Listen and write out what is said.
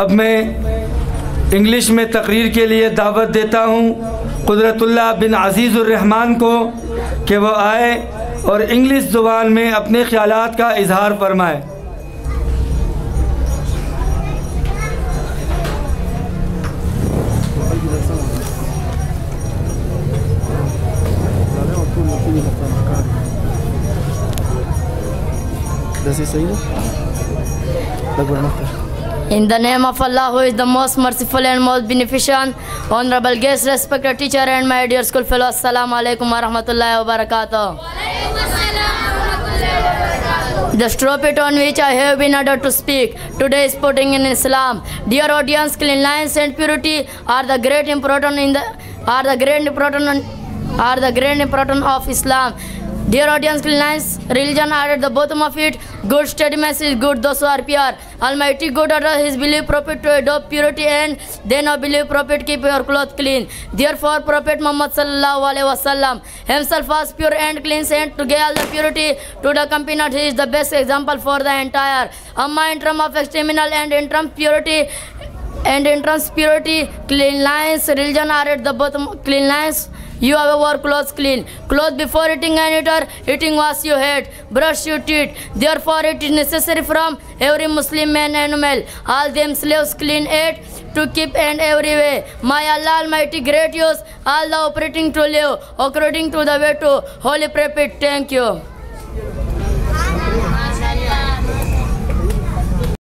اب میں انگلش میں تقریر کے لیے دعوت دیتا ہوں قدرت اللہ بن عزیز الرحمن کو کہ وہ آئے اور انگلش زبان میں اپنے خیالات کا اظہار فرمائے۔ In the name of Allah, who is the most merciful and most beneficent, honorable guests, respected teacher and my dear school fellows, Assalamu alaikum wa rahmatullahi wa barakatuh. The trumpet on which I have been ordered to speak today is putting in Islam. Dear audience, cleanliness and purity are the great importance of Islam. Dear audience, cleanliness, religion are at the bottom of it. Good steadiness is good, those who are pure. Almighty God orders His beloved Prophet to adopt purity, and then our beloved Prophet keep your clothes clean. Therefore, Prophet Muhammad sallallahu alaihi wasallam himself was pure and clean, and to give all the purity to the companion, he is the best example for the entire Ummah in terms of external and in terms purity. Cleanliness, religion are at the bottom. Cleanliness, you have our clothes clean. Clothes before eating and eating wash your head, brush your teeth. Therefore, it is necessary from every Muslim man and male, all them slaves clean it to keep and every way. May Allah Almighty grant use all the operating to live according to the way to Holy Prophet. Thank you.